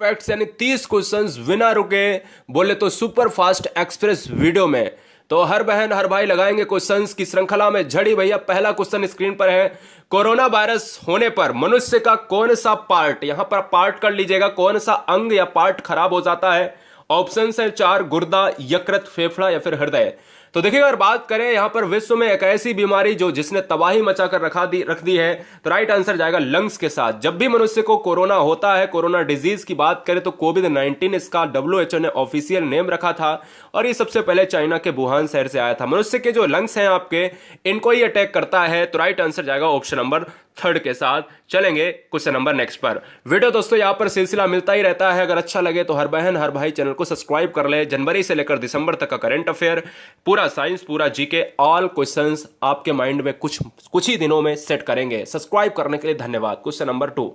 Facts यानी 30 questions बिना रुके बोले तो सुपर फास्ट एक्सप्रेस वीडियो में। तो हर बहन हर भाई लगाएंगे क्वेश्चंस की श्रृंखला में झड़ी। भैया पहला क्वेश्चन स्क्रीन पर है, कोरोना वायरस होने पर मनुष्य का कौन सा पार्ट, यहां पर पार्ट कर लीजिएगा, कौन सा अंग या पार्ट खराब हो जाता है। ऑप्शन है 4, गुर्दा, यकृत, फेफड़ा या फिर हृदय। तो देखिए अगर बात करें यहां पर विश्व में एक ऐसी बीमारी जो जिसने तबाही मचाकर रख दी है, तो राइट आंसर जाएगा लंग्स के साथ। जब भी मनुष्य को कोरोना होता है, कोरोना डिजीज की बात करें तो कोविड-19 इसका WHO ने ऑफिशियल नेम रखा था और ये सबसे पहले चाइना के वुहान शहर से आया था। मनुष्य के जो लंग्स हैं आपके, इनको ही अटैक करता है। तो राइट आंसर जाएगा ऑप्शन नंबर 3 के साथ। चलेंगे क्वेश्चन नंबर नेक्स्ट पर। वीडियो दोस्तों यहां पर सिलसिला मिलता ही रहता है, अगर अच्छा लगे तो हर बहन हर भाई चैनल को सब्सक्राइब कर ले। जनवरी से लेकर दिसंबर तक का करंट अफेयर, पूरा साइंस, पूरा जीके, ऑल क्वेश्चंस आपके माइंड में कुछ ही दिनों में सेट करेंगे। सब्सक्राइब करने के लिए धन्यवाद। क्वेश्चन नंबर 2,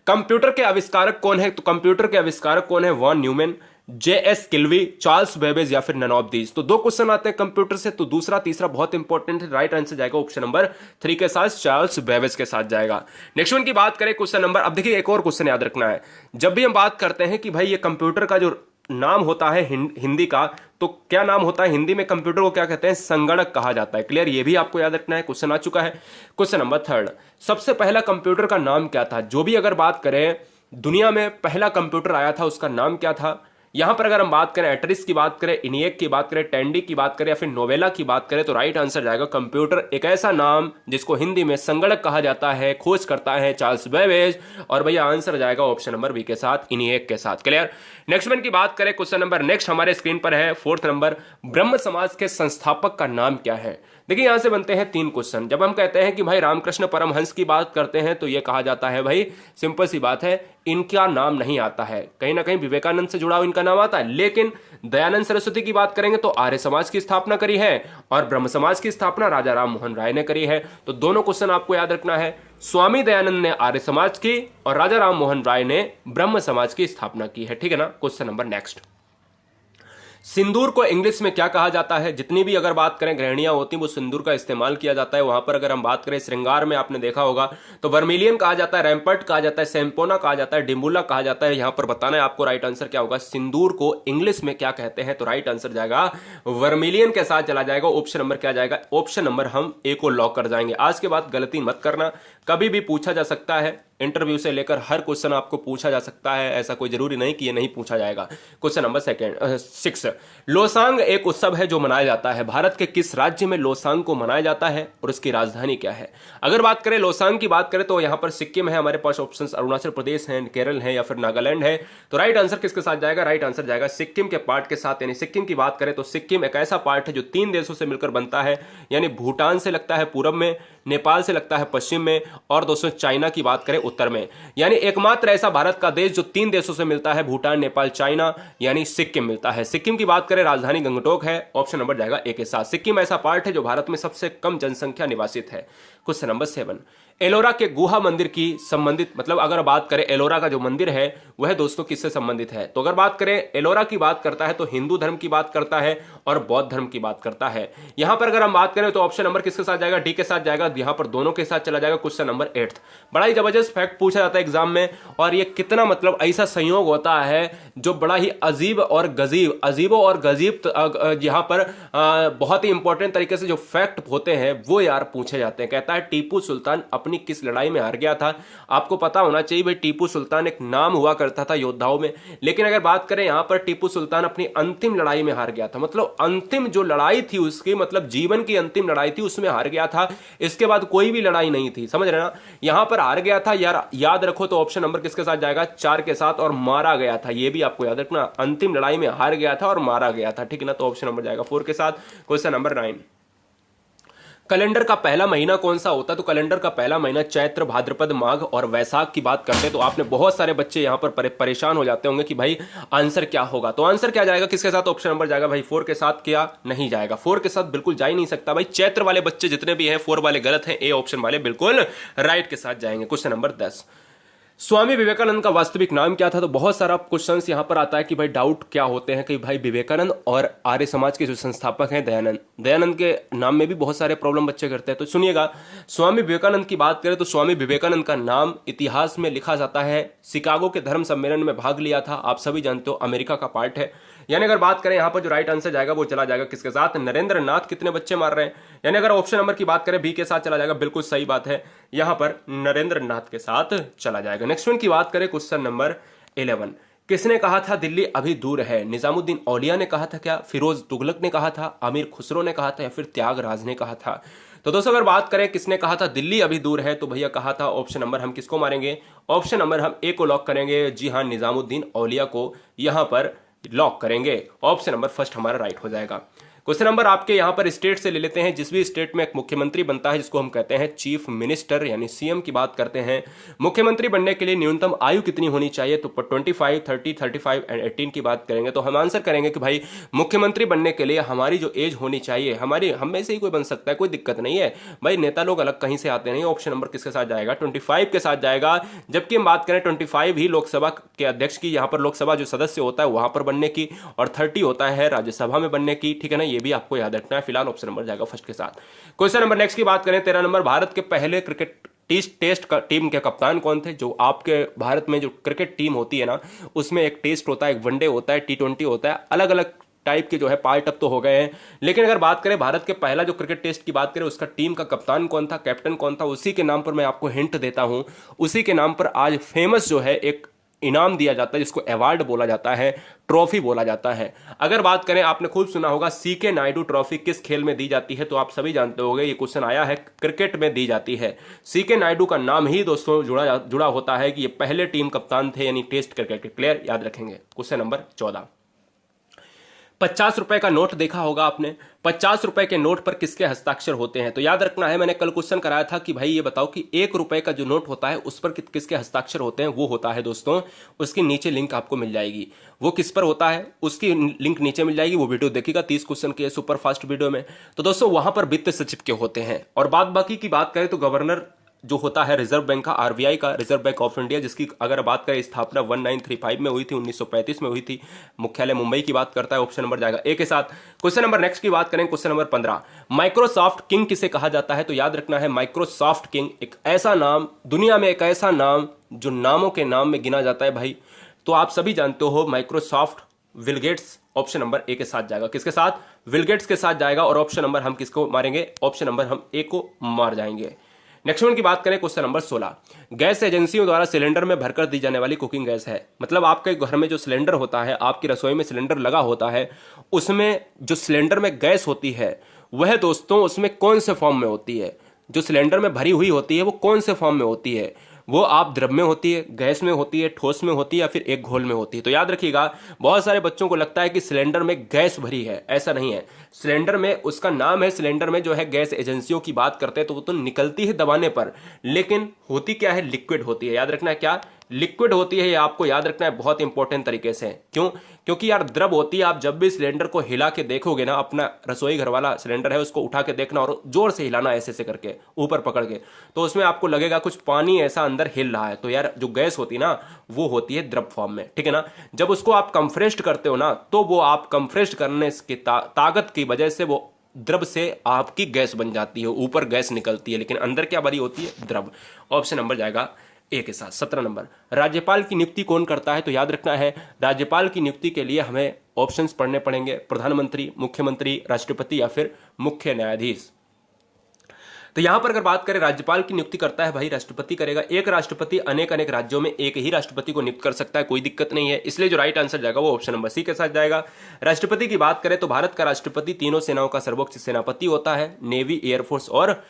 कंप्यूटर के आविष्कारक कौन है? तो कंप्यूटर के आविष्कारक कौन है? Von Neumann, JS Kilby, Charles Babbage या फिर नन ऑफ दीज। तो 2 क्वेश्चन आते हैं कंप्यूटर से, तो दूसरा तीसरा बहुत इंपॉर्टेंट है। राइट आंसर जाएगा ऑप्शन नंबर 3 के साथ, चार्ल्स बेबेज के साथ जाएगा। नेक्स्ट वन की बात करें क्वेश्चन नंबर, अब देखिए एक और क्वेश्चन याद रखना है। जब भी हम बात करते हैं कि भाई ये कंप्यूटर का जो नाम होता है हिंदी का, तो क्या नाम होता है हिंदी में? कंप्यूटर को क्या कहते हैं? संगणक कहा जाता है। क्लियर, ये भी आपको याद रखना है, क्वेश्चन आ चुका है। क्वेश्चन नंबर 3, सबसे पहला कंप्यूटर का नाम क्या था? जो भी अगर बात करें दुनिया में पहला कंप्यूटर आया था उसका नाम क्या था? यहां पर अगर हम बात करें एट्रिस की बात करें, इनिएक की बात करें, टेंडी की बात करें या फिर नोवेला की बात करें, तो राइट आंसर जाएगा कंप्यूटर एक ऐसा नाम जिसको हिंदी में संगणक कहा जाता है, खोज करता है चार्ल्स बेबेज। और भैया आंसर जाएगा ऑप्शन नंबर बी के साथ, इनिएक के साथ। क्लियर। नेक्स्ट वन की बात करें क्वेश्चन नंबर नेक्स्ट हमारे स्क्रीन पर है 4th नंबर, ब्रह्म समाज के संस्थापक का नाम क्या है? देखिए यहां से बनते हैं 3 क्वेश्चन। जब हम कहते हैं कि भाई रामकृष्ण परमहंस की बात करते हैं तो यह कहा जाता है भाई सिंपल सी बात है, इनका नाम नहीं आता है। कहीं ना कहीं विवेकानंद से जुड़ा हुआ इनका नाम आता है, लेकिन दयानंद सरस्वती की बात करेंगे तो आर्य समाज की स्थापना करी है और ब्रह्म समाज की स्थापना राजा राम मोहन राय ने करी है। तो दोनों क्वेश्चन आपको याद रखना है, स्वामी दयानंद ने आर्य समाज की और राजा राम मोहन राय ने ब्रह्म समाज की स्थापना की है। ठीक है ना। क्वेश्चन नंबर नेक्स्ट, सिंदूर को इंग्लिश में क्या कहा जाता है? जितनी भी अगर बात करें गृहिणियां होती हैं वो सिंदूर का इस्तेमाल किया जाता है। वहां पर अगर हम बात करें श्रृंगार में आपने देखा होगा तो वर्मिलियन कहा जाता है, रैम्पर्ट कहा जाता है, सैम्पोना कहा जाता है, डिम्बुला कहा जाता है। यहां पर बताना है आपको राइट आंसर क्या होगा, सिंदूर को इंग्लिश में क्या कहते हैं? तो राइट आंसर जाएगा वर्मिलियन के साथ चला जाएगा। ऑप्शन नंबर क्या जाएगा? ऑप्शन नंबर हम ए को लॉक कर जाएंगे। आज के बाद गलती मत करना, कभी भी पूछा जा सकता है, इंटरव्यू से लेकर हर क्वेश्चन आपको पूछा जा सकता है, ऐसा कोई जरूरी नहीं कि ये नहीं पूछा जाएगा। क्वेश्चन नंबर 6, लोसांग एक उत्सव है जो मनाया जाता है। भारत के किस राज्य में लोसांग को मनाया जाता है और उसकी राजधानी क्या है? अगर बात करें लोसांग की बात करें तो यहां पर सिक्किम है, हमारे पास ऑप्शंस अरुणाचल प्रदेश है, केरल है या फिर नागालैंड है। तो राइट आंसर किसके साथ जाएगा? राइट आंसर जाएगा सिक्किम के पार्ट के साथ। यानी सिक्किम की बात करें तो सिक्किम एक ऐसा पार्ट है जो 3 देशों से मिलकर बनता है, यानी भूटान से लगता है पूरब में, नेपाल से लगता है पश्चिम में और दोस्तों चाइना की बात करें उत्तर में। यानी एकमात्र ऐसा भारत का देश जो 3 देशों से मिलता है, भूटान, नेपाल, चाइना, यानी सिक्किम मिलता है। सिक्किम की बात करें राजधानी गंगटोक है। ऑप्शन नंबर जाएगा ए के साथ। सिक्किम ऐसा पार्ट है जो भारत में सबसे कम जनसंख्या निवासित है। क्वेश्चन नंबर 7, एलोरा के गुहा मंदिर की संबंधित, मतलब अगर बात करें एलोरा का जो मंदिर है वह दोस्तों किससे संबंधित है? तो अगर बात करें एलोरा की बात करता है तो हिंदू धर्म की बात करता है और बौद्ध धर्म की बात करता है। यहां पर अगर हम बात करें तो ऑप्शन नंबर किसके साथ जाएगा? डी के साथ जाएगा। यहां पर दोनों के साथ चला जाएगा। क्वेश्चन नंबर 8, बड़ा ही जबरदस्त फैक्ट पूछा जाता है एग्जाम में, और ये कितना मतलब ऐसा संयोग होता है जो बड़ा ही अजीबो और गजीब यहां पर बहुत ही इंपॉर्टेंट तरीके से जो फैक्ट होते हैं वो यार पूछे जाते हैं। कहता है टीपू सुल्तान अपनी किस लड़ाई में हार गया था? आपको पता होना चाहिए भाई, टीपू सुल्तान एक नाम हुआ करता था योद्धाओं में, लेकिन अगर बात करें यहां पर टीपू सुल्तान अपनी अंतिम लड़ाई में हार गया था। मतलब अंतिम जो लड़ाई थी उसकी, मतलब जीवन की अंतिम लड़ाई थी, उसमें हार गया था। इसके बाद कोई भी लड़ाई नहीं थी, समझ रहे ना। यहां पर हार गया था यार, याद रखो। तो ऑप्शन नंबर किसके साथ जाएगा? 4 के साथ। और मारा गया था, यह भी आपको याद रखना, अंतिम लड़ाई में हार गया था और मारा गया था। ठीक है ना। तो ऑप्शन नंबर जाएगा 4 के साथ। क्वेश्चन नंबर 9, कैलेंडर का पहला महीना कौन सा होता है? तो कैलेंडर का पहला महीना चैत्र, भाद्रपद, माघ और वैशाख की बात करते हैं। तो आपने बहुत सारे बच्चे यहां पर परेशान हो जाते होंगे कि भाई आंसर क्या होगा। तो आंसर क्या जाएगा किसके साथ? ऑप्शन नंबर जाएगा भाई 4 के साथ। क्या नहीं जाएगा? 4 के साथ बिल्कुल जा ही नहीं सकता भाई। चैत्र वाले बच्चे जितने भी हैं 4 वाले गलत हैं, ए ऑप्शन वाले बिल्कुल राइट के साथ जाएंगे। क्वेश्चन नंबर 10, स्वामी विवेकानंद का वास्तविक नाम क्या था? तो बहुत सारा क्वेश्चंस यहाँ पर आता है कि भाई डाउट क्या होते हैं कि भाई विवेकानंद और आर्य समाज के जो संस्थापक हैं दयानंद के नाम में भी बहुत सारे प्रॉब्लम बच्चे करते हैं। तो सुनिएगा, स्वामी विवेकानंद की बात करें तो स्वामी विवेकानंद का नाम इतिहास में लिखा जाता है, शिकागो के धर्म सम्मेलन में भाग लिया था, आप सभी जानते हो अमेरिका का पार्ट है। यानी अगर बात करें यहाँ पर जो राइट आंसर जाएगा वो चला जाएगा किसके साथ? नरेंद्र नाथ। कितने बच्चे मार रहे हैं? यानी अगर ऑप्शन नंबर की बात करें बी के साथ चला जाएगा, बिल्कुल सही बात है, यहां पर नरेंद्र नाथ के साथ चला जाएगा। नेक्स्ट वन की बात करें क्वेश्चन नंबर 11, किसने कहा था दिल्ली अभी दूर है? निजामुद्दीन औलिया ने कहा था क्या, फिरोज तुगलक ने कहा था, अमीर खुसरो ने कहा था, या फिर त्यागराज ने कहा था? तो दोस्तों अगर बात करें किसने कहा था दिल्ली अभी दूर है, तो भैया कहा था ऑप्शन नंबर हम किसको मारेंगे? ऑप्शन नंबर हम ए को लॉक करेंगे। जी हां, निजामुद्दीन औलिया को यहां पर लॉक करेंगे। ऑप्शन नंबर फर्स्ट हमारा राइट हो जाएगा। क्वेश्चन नंबर आपके यहां पर स्टेट से ले लेते हैं। जिस भी स्टेट में एक मुख्यमंत्री बनता है जिसको हम कहते हैं चीफ मिनिस्टर यानी सीएम की बात करते हैं, मुख्यमंत्री बनने के लिए न्यूनतम आयु कितनी होनी चाहिए? तो 25, 30, 35 एंड 18 की बात करेंगे तो हम आंसर करेंगे कि भाई मुख्यमंत्री बनने के लिए हमारी जो एज होनी चाहिए, हमारी हम में से ही कोई बन सकता है, कोई दिक्कत नहीं है भाई, नेता लोग अलग कहीं से आते नहीं। ऑप्शन नंबर किसके साथ जाएगा? 25 के साथ जाएगा। जबकि हम बात करें 25 ही लोकसभा के अध्यक्ष की, यहाँ पर लोकसभा जो सदस्य होता है वहां पर बनने की, और 30 होता है राज्यसभा में बनने की। ठीक है ना, ये भी आपको याद रखना है। फिलहाल ऑप्शन नंबर जाएगा फर्स्ट के साथ। क्वेश्चन नंबर नेक्स्ट की बात करें 13 नंबर, भारत के पहले क्रिकेट टेस्ट टीम के कप्तान कौन थे? जो आपके भारत में जो क्रिकेट टीम होती है ना, उसमें एक टेस्ट होता है, एक वनडे होता है, T20 होता है, अलग अलग टाइप के जो है पार्ट अब तो हो गए हैं। लेकिन अगर बात करें भारत के पहला जो क्रिकेट टेस्ट की बात करें, उसका टीम का कप्तान कौन था, कैप्टन कौन था, उसी के नाम पर मैं आपको हिंट देता हूं। उसी के नाम पर आज फेमस जो है एक इनाम दिया जाता है जिसको अवार्ड बोला जाता है, ट्रॉफी बोला जाता है। अगर बात करें, आपने खूब सुना होगा सीके नायडू ट्रॉफी किस खेल में दी जाती है? तो आप सभी जानते होंगे, ये क्वेश्चन आया है, क्रिकेट में दी जाती है। सीके नायडू का नाम ही दोस्तों जुड़ा होता है कि ये पहले टीम कप्तान थे, यानी टेस्ट क्रिकेट के प्लेयर, याद रखेंगे। क्वेश्चन नंबर 14, 50 रुपए का नोट देखा होगा आपने। 50 रुपए के नोट पर किसके हस्ताक्षर होते हैं? तो याद रखना है, मैंने कल क्वेश्चन कराया था कि भाई ये बताओ कि 1 रुपए का जो नोट होता है उस पर किसके हस्ताक्षर होते हैं? वो होता है दोस्तों, उसकी नीचे लिंक आपको मिल जाएगी। वो किस पर होता है उसकी लिंक नीचे मिल जाएगी, वो वीडियो देखिएगा, 30 क्वेश्चन की सुपर फास्ट वीडियो में। तो दोस्तों वहां पर वित्त सचिव के होते हैं। और बाद बाकी की बात करें तो गवर्नर जो होता है रिजर्व बैंक का, आरबीआई का, रिजर्व बैंक ऑफ इंडिया, जिसकी अगर बात करें स्थापना 1935 में हुई थी, 1935 में हुई थी, मुख्यालय मुंबई की बात करता है। ऑप्शन नंबर जाएगा ए के साथ। क्वेश्चन नंबर नेक्स्ट की बात करें, क्वेश्चन नंबर 15, माइक्रोसॉफ्ट किंग किसे कहा जाता है? तो याद रखना है, माइक्रोसॉफ्ट किंग एक ऐसा नाम, दुनिया में एक ऐसा नाम जो नामों के नाम में गिना जाता है भाई। तो आप सभी जानते हो Microsoft, Bill Gates. Option number A के साथ जाएगा। किसके साथ? बिल गेट्स के साथ जाएगा। और ऑप्शन नंबर हम किसको मारेंगे? ऑप्शन नंबर हम ए को मार जाएंगे। नेक्स्ट वन की बात करें, क्वेश्चन नंबर 16, गैस एजेंसियों द्वारा सिलेंडर में भरकर दी जाने वाली कुकिंग गैस है। मतलब आपके घर में जो सिलेंडर होता है, आपकी रसोई में सिलेंडर लगा होता है, उसमें जो सिलेंडर में गैस होती है वह दोस्तों उसमें कौन से फॉर्म में होती है? जो सिलेंडर में भरी हुई होती है वो कौन से फॉर्म में होती है? वो आप द्रव में होती है, गैस में होती है, ठोस में होती है, या फिर एक घोल में होती है? तो याद रखिएगा, बहुत सारे बच्चों को लगता है कि सिलेंडर में गैस भरी है, ऐसा नहीं है। सिलेंडर में उसका नाम है, सिलेंडर में जो है गैस एजेंसियों की बात करते हैं तो वो तो निकलती है दबाने पर, लेकिन होती क्या है? लिक्विड होती है। याद रखना है, क्या लिक्विड होती है, ये आपको याद रखना है बहुत इंपॉर्टेंट तरीके से। क्यों? क्योंकि यार द्रव होती है। आप जब भी सिलेंडर को हिला के देखोगे ना, अपना रसोई घर वाला सिलेंडर है उसको उठा के देखना और जोर से हिलाना ऐसे ऐसे करके ऊपर पकड़ के, तो उसमें आपको लगेगा कुछ पानी ऐसा अंदर हिल रहा है। तो यार जो गैस होती है ना, वो होती है द्रव फॉर्म में, ठीक है ना। जब उसको आप कंप्रेस्ड करते हो ना, तो वो आप कंप्रेस्ड करने की ताकत की वजह से वो द्रव से आपकी गैस बन जाती है, ऊपर गैस निकलती है, लेकिन अंदर क्या भरी होती है? द्रव। ऑप्शन नंबर जाएगा ए के साथ। 17 नंबर, राज्यपाल की नियुक्ति कौन करता है? तो याद रखना है, राज्यपाल की नियुक्ति के लिए हमें ऑप्शंस पढ़ने पड़ेंगे, प्रधानमंत्री, मुख्यमंत्री, राष्ट्रपति या फिर मुख्य न्यायाधीश। तो यहां पर अगर बात करें, राज्यपाल की नियुक्ति करता है भाई राष्ट्रपति करेगा। एक राष्ट्रपति अनेक अनेक राज्यों में एक ही राष्ट्रपति को नियुक्त कर सकता है, कोई दिक्कत नहीं है। इसलिए जो राइट आंसर जाएगा वो ऑप्शन नंबर सी के साथ जाएगा। राष्ट्रपति की बात करें तो भारत का राष्ट्रपति तीनों सेनाओं का सर्वोच्च सेनापति होता है, नेवी, एयरफोर्स और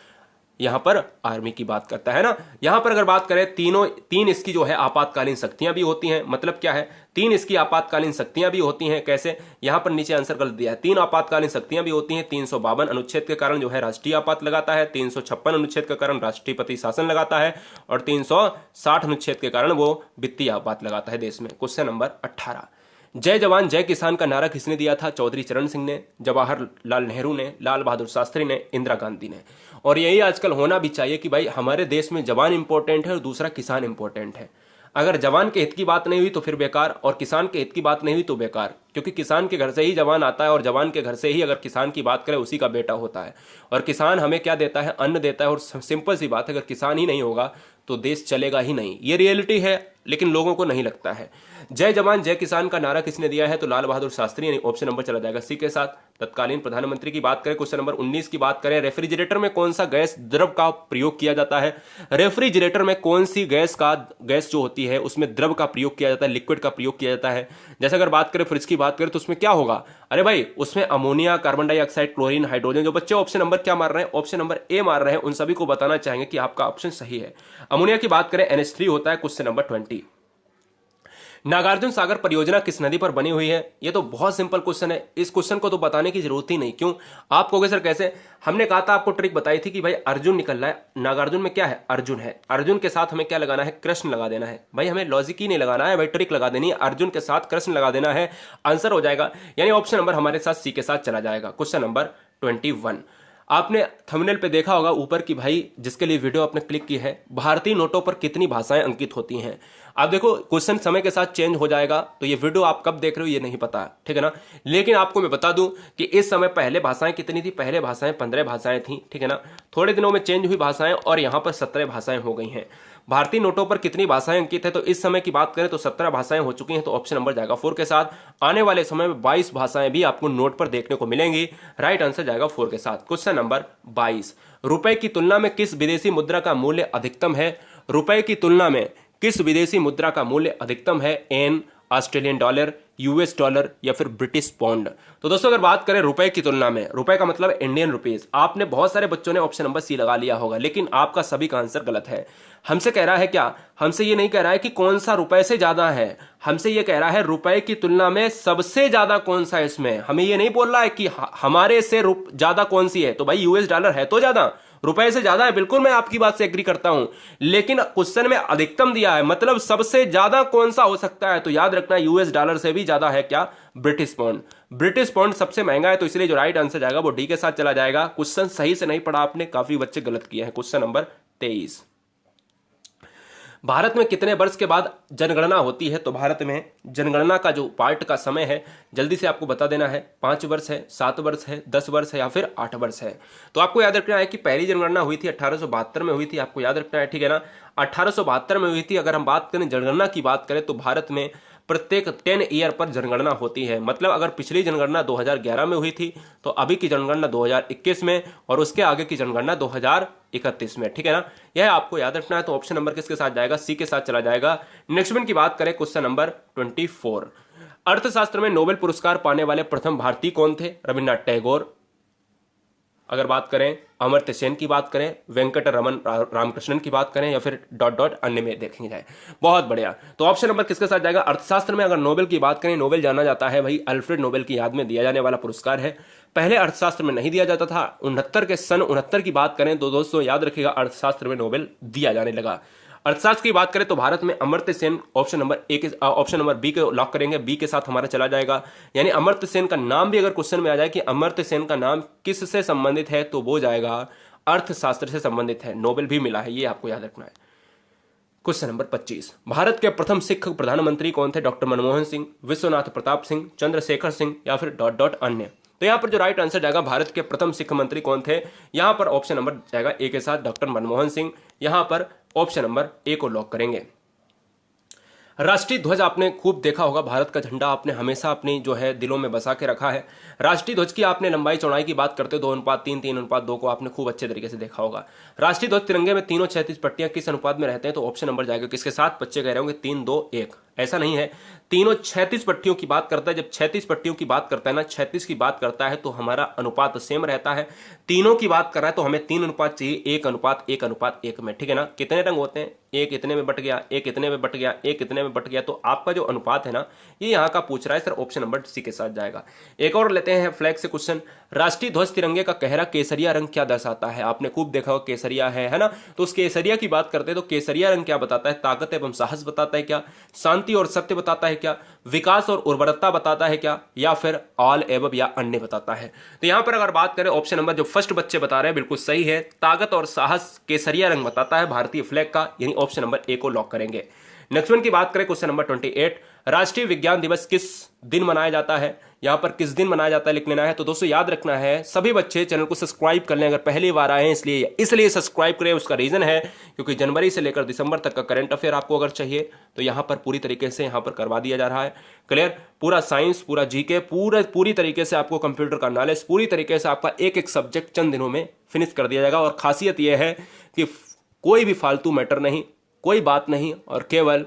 यहां पर आर्मी की बात करता है ना। यहां पर अगर बात करें, तीन इसकी जो है आपातकालीन शक्तियां भी होती हैं। मतलब क्या है? 3 इसकी आपातकालीन शक्तियां भी होती हैं। कैसे? यहां पर नीचे आंसर गलत दिया है। 3 आपातकालीन शक्तियां भी होती हैं। 352 अनुच्छेद के कारण जो है राष्ट्रीय आपात लगाता है, 356 अनुच्छेद के कारण राष्ट्रपति शासन लगाता है, और 360 अनुच्छेद के कारण वो वित्तीय आपात लगाता है देश में। क्वेश्चन नंबर 18, जय जवान जय किसान का नारा किसने दिया था? चौधरी चरण सिंह ने, जवाहरलाल नेहरू ने, लाल बहादुर शास्त्री ने, इंदिरा गांधी ने। और यही आजकल होना भी चाहिए कि भाई हमारे देश में जवान इंपॉर्टेंट है और दूसरा किसान इंपॉर्टेंट है। अगर जवान के हित की बात नहीं हुई तो फिर बेकार, और किसान के हित की बात नहीं हुई तो बेकार, क्योंकि किसान के घर से ही जवान आता है और जवान के घर से ही अगर किसान की बात करें उसी का बेटा होता है। और किसान हमें क्या देता है? अन्न देता है। और सिंपल सी बात है, अगर किसान ही नहीं होगा तो देश चलेगा ही नहीं। ये रियलिटी है, लेकिन लोगों को नहीं लगता है। जय जवान जय किसान का नारा किसने दिया है? तो लाल बहादुर शास्त्री, यानी ऑप्शन नंबर चला जाएगा सी के साथ। तत्कालीन प्रधानमंत्री की बात करें, क्वेश्चन नंबर 19 की बात करें, रेफ्रिजरेटर में कौन सा गैस द्रव का प्रयोग किया जाता है? रेफ्रिजरेटर में कौन सी गैस जो होती है उसमें द्रव का प्रयोग किया जाता है, लिक्विड का प्रयोग किया जाता है? जैसे अगर बात करें फ्रिज की बात करें तो उसमें क्या होगा? अरे भाई, उसमें ammonia, carbon dioxide, chlorine, hydrogen. जो बच्चे ऑप्शन नंबर क्या मार रहे हैं? ऑप्शन नंबर ए मार रहे हैं, उन सभी को बताना चाहेंगे कि आपका ऑप्शन सही है। अमोनिया की बात करें NH3 होता है। क्वेश्चन नंबर 20, नागार्जुन सागर परियोजना किस नदी पर बनी हुई है? ये तो बहुत सिंपल क्वेश्चन है, इस क्वेश्चन को तो बताने की जरूरत ही नहीं। क्यों? आप कहोगे सर कैसे? हमने कहा था, आपको ट्रिक बताई थी कि भाई अर्जुन निकल रहा है, नागार्जुन में क्या है? अर्जुन है। अर्जुन के साथ हमें क्या लगाना है? कृष्ण लगा देना है। भाई हमें लॉजिक ही नहीं लगाना है, भाई ट्रिक लगा देनी है। अर्जुन के साथ कृष्ण लगा देना है, आंसर हो जाएगा। यानी ऑप्शन नंबर हमारे साथ सी के साथ चला जाएगा। क्वेश्चन नंबर 21, आपने थंबनेल पे देखा होगा ऊपर की, भाई जिसके लिए वीडियो आपने क्लिक की है, भारतीय नोटों पर कितनी भाषाएं अंकित होती हैं? आप देखो, क्वेश्चन समय के साथ चेंज हो जाएगा, तो ये वीडियो आप कब देख रहे हो ये नहीं पता, ठीक है ना। लेकिन आपको मैं बता दूं कि इस समय पहले भाषाएं कितनी थी? पहले भाषाएं 15 भाषाएं थी, ठीक है ना। थोड़े दिनों में चेंज हुई भाषाएं और यहां पर 17 भाषाएं हो गई हैं। भारतीय नोटों पर कितनी भाषाएं अंकित है? तो इस समय की बात करें तो 17 भाषाएं हो चुकी हैं, तो ऑप्शन नंबर जाएगा 4 के साथ। आने वाले समय में 22 भाषाएं भी आपको नोट पर देखने को मिलेंगी। राइट आंसर जाएगा 4 के साथ। क्वेश्चन नंबर 22, रुपए की तुलना में किस विदेशी मुद्रा का मूल्य अधिकतम है? रुपए की तुलना में किस विदेशी मुद्रा का मूल्य अधिकतम है? Yen, Australian dollar, US dollar या फिर ब्रिटिश पौंड? तो दोस्तों अगर बात करें रुपए की तुलना में, रुपए का मतलब इंडियन रुपीस। आपने बहुत सारे बच्चों ने ऑप्शन नंबर सी लगा लिया होगा, लेकिन आपका सभी का आंसर गलत है। हमसे कह रहा है क्या? हमसे ये नहीं कह रहा है कि कौन सा रुपए से ज्यादा है, हमसे ये कह रहा है रुपए की तुलना में सबसे ज्यादा कौन सा इसमें। हमें ये नहीं बोल रहा है कि हमारे से ज्यादा कौन सी है। तो भाई यूएस डॉलर है तो ज्यादा, रुपए से ज्यादा है, बिल्कुल मैं आपकी बात से एग्री करता हूं, लेकिन क्वेश्चन में अधिकतम दिया है, मतलब सबसे ज्यादा कौन सा हो सकता है? तो याद रखना यूएस डॉलर से भी ज्यादा है क्या? British pound. ब्रिटिश पौंड सबसे महंगा है, तो इसलिए जो राइट आंसर जाएगा वो डी के साथ चला जाएगा। क्वेश्चन सही से नहीं पढ़ा आपने, काफी बच्चे गलत किए हैं। क्वेश्चन नंबर 23, भारत में कितने वर्ष के बाद जनगणना होती है? तो भारत में जनगणना का जो पार्ट का समय है, जल्दी से आपको बता देना है, 5 वर्ष है, 7 वर्ष है, 10 वर्ष है या फिर 8 वर्ष है। तो आपको याद रखना है कि पहली जनगणना हुई थी 1872 में हुई थी, आपको याद रखना है, ठीक है ना। 1872 में हुई थी। अगर हम बात करें जनगणना की बात करें तो भारत में प्रत्येक 10 ईयर पर जनगणना होती है। मतलब अगर पिछली जनगणना 2011 में हुई थी तो अभी की जनगणना 2021 में, और उसके आगे की जनगणना 2031 में, ठीक है ना। यह आपको याद रखना है। तो ऑप्शन नंबर किसके साथ जाएगा? सी के साथ चला जाएगा। नेक्स्ट वन की बात करें, क्वेश्चन नंबर 24, अर्थशास्त्र में नोबेल पुरस्कार पाने वाले प्रथम भारतीय कौन थे? रविन्द्रनाथ टैगोर। अगर बात करें अमर्त्य सेन की बात करें, वेंकट रमन रामकृष्णन की बात करें, या फिर डॉट डॉट अन्य में देखेंगे जाए। बहुत बढ़िया। तो ऑप्शन नंबर किसके साथ जाएगा? अर्थशास्त्र में अगर नोबेल की बात करें, नोबेल जाना जाता है भाई अल्फ्रेड नोबेल की याद में दिया जाने वाला पुरस्कार है। पहले अर्थशास्त्र में नहीं दिया जाता था। 69 की बात करें तो दोस्तों याद रखिएगा अर्थशास्त्र में नोबेल दिया जाने लगा। अर्थशास्त्र की बात करें तो भारत में Amartya Sen, option number B के लॉक करेंगे, बी के साथ हमारा चला जाएगा। यानी अमर्त्य सेन का नाम भी अगर क्वेश्चन में आ जाए कि अमर्त्य सेन का नाम किससे संबंधित है, तो वो जाएगा अर्थशास्त्र से संबंधित है, नोबेल भी मिला है, ये आपको याद रखना है। क्वेश्चन नंबर 25, भारत के प्रथम सिख प्रधानमंत्री कौन थे? डॉक्टर मनमोहन सिंह, विश्वनाथ प्रताप सिंह, चंद्रशेखर सिंह या फिर डॉट डॉट अन्य। तो यहां पर जो राइट आंसर जाएगा, भारत के प्रथम सिख मंत्री कौन थे, यहां पर ऑप्शन नंबर जाएगा ए के साथ, डॉक्टर मनमोहन सिंह। यहां पर ऑप्शन नंबर ए को लॉक करेंगे। राष्ट्रीय ध्वज आपने खूब देखा होगा, भारत का झंडा आपने हमेशा अपनी जो है दिलों में बसा के रखा है। राष्ट्रीय ध्वज की आपने लंबाई चौड़ाई की बात करते 2:3, 3:2 को आपने खूब अच्छे तरीके से देखा होगा। राष्ट्रीय ध्वज तिरंगे में तीनों 36 पट्टियां किस अनुपात में रहते हैं? तो ऑप्शन नंबर जाएगा किसके साथ? बच्चे कह रहे होंगे 3-2-1, ऐसा नहीं है। तीनों 36 पट्टियों की बात करता है। जब 36 पट्टियों की बात करता है ना, 36 की बात करता है तो हमारा अनुपात सेम रहता है। तीनों की बात कर रहा है तो हमें 3 अनुपात चाहिए, 1:1:1 में, ठीक है ना। कितने रंग होते हैं? एक इतने में बट गया, एक इतने में बट गया, एक इतने में बट गया। तो आपका जो अनुपात है ना, ये यहाँ का पूछ रहा है सर, ऑप्शन नंबर सी के साथ जाएगा। एक और लेते हैं फ्लैग से क्वेश्चन। राष्ट्रीय ध्वज तिरंगे का गहरा केसरिया रंग क्या दर्शाता है? आपने खूब देखा होगा केसरिया है ना। तो उस केसरिया की बात करते हैं तो केसरिया रंग क्या बताता है? ताकत एवं साहस बताता है क्या? शांति और सत्य बताता है क्या? विकास और उर्वरता बताता है क्या? या फिर ऑल एवं या अन्य बताता है? तो यहां पर अगर बात करें ऑप्शन नंबर जो फर्स्ट बच्चे बता रहे हैं बिल्कुल सही है। ताकत और साहस केसरिया रंग बताता है भारतीय फ्लैग का, यानी ऑप्शन नंबर ए को लॉक करेंगे। नेक्स्ट वन की बात करें क्वेश्चन नंबर 28, राष्ट्रीय विज्ञान दिवस किस दिन मनाया जाता है? यहां पर किस दिन मनाया जाता है लिख लेना है। तो दोस्तों याद रखना है, सभी बच्चे चैनल को सब्सक्राइब कर लें अगर पहली बार आए हैं, इसलिए सब्सक्राइब करें। उसका रीजन है क्योंकि जनवरी से लेकर दिसंबर तक का करंट अफेयर आपको अगर चाहिए तो यहां पर पूरी तरीके से यहां पर करवा दिया जा रहा है। क्लियर? पूरा साइंस, पूरा जीके, पूरी तरीके से आपको कंप्यूटर का नॉलेज, पूरी तरीके से आपका एक एक सब्जेक्ट चंद दिनों में फिनिश कर दिया जाएगा। और खासियत यह है कि कोई भी फालतू मैटर नहीं, कोई बात नहीं, और केवल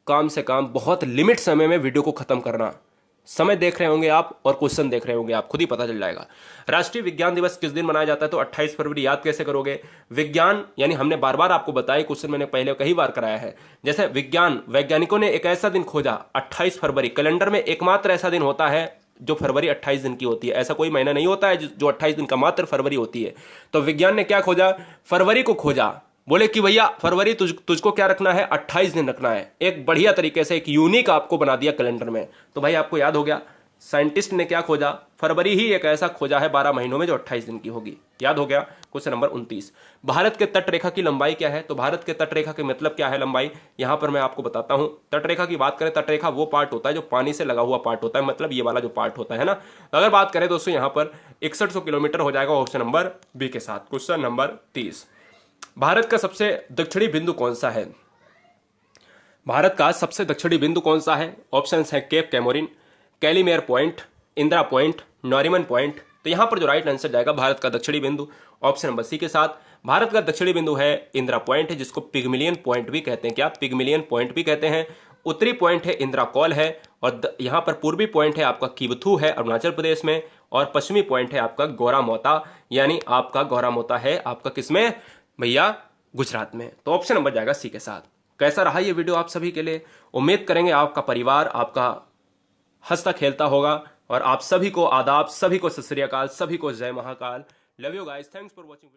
काम से काम बहुत लिमिट समय में वीडियो को खत्म करना। समय देख रहे होंगे आप और क्वेश्चन देख रहे होंगे आप, खुद ही पता चल जाएगा। राष्ट्रीय विज्ञान दिवस किस दिन मनाया जाता है? तो 28 फरवरी। याद कैसे करोगे? विज्ञान यानी हमने बार बार आपको बताया, क्वेश्चन मैंने पहले कई बार कराया है। जैसे विज्ञान, वैज्ञानिकों ने एक ऐसा दिन खोजा 28 फरवरी। कैलेंडर में एकमात्र ऐसा दिन होता है जो फरवरी 28 दिन की होती है। ऐसा कोई महीना नहीं होता है जो 28 दिन का, मात्र फरवरी होती है। तो विज्ञान ने क्या खोजा? फरवरी को खोजा। बोले कि भैया फरवरी तुझको क्या रखना है? 28 दिन रखना है। एक बढ़िया तरीके से एक यूनिक आपको बना दिया कैलेंडर में। तो भाई आपको याद हो गया, साइंटिस्ट ने क्या खोजा? फरवरी ही एक ऐसा खोजा है 12 महीनों में जो 28 दिन की होगी। याद हो गया? क्वेश्चन नंबर 29, भारत के तट रेखा की लंबाई क्या है? तो भारत के तट रेखा के मतलब क्या है लंबाई? यहां पर मैं आपको बताता हूं। तट रेखा की बात करें, तट रेखा वो पार्ट होता है जो पानी से लगा हुआ पार्ट होता है, मतलब ये वाला जो पार्ट होता है ना। तो अगर बात करें दोस्तों यहां पर 6100 किलोमीटर हो जाएगा ऑप्शन नंबर बी के साथ। क्वेश्चन नंबर 30, भारत का सबसे दक्षिणी बिंदु कौन सा है? भारत का सबसे दक्षिणी बिंदु कौन सा है? ऑप्शन है Cape Comorin, Calimere point, Indira point, Nariman point. तो यहां पर जो राइट आंसर जाएगा भारत का दक्षिणी बिंदु ऑप्शन नंबर सी के साथ। भारत का दक्षिणी बिंदु है इंदिरा पॉइंट है, जिसको पिगमिलियन पॉइंट भी कहते हैं। क्या? पिगमिलियन पॉइंट भी कहते हैं। उत्तरी पॉइंट है इंदिरा कॉल है, और यहां पर पूर्वी पॉइंट है आपका किबथू है अरुणाचल प्रदेश में, और पश्चिमी पॉइंट है आपका गौरा मोता, यानी आपका गौरा मोता है आपका किसमें भैया? गुजरात में। तो ऑप्शन नंबर जाएगा सी के साथ। कैसा रहा ये वीडियो आप सभी के लिए? उम्मीद करेंगे आपका परिवार आपका हंसता खेलता होगा। और आप सभी को आदाब, सभी को सत श्री अकाल, सभी को जय Mahakal. Love you guys, thanks for watching video.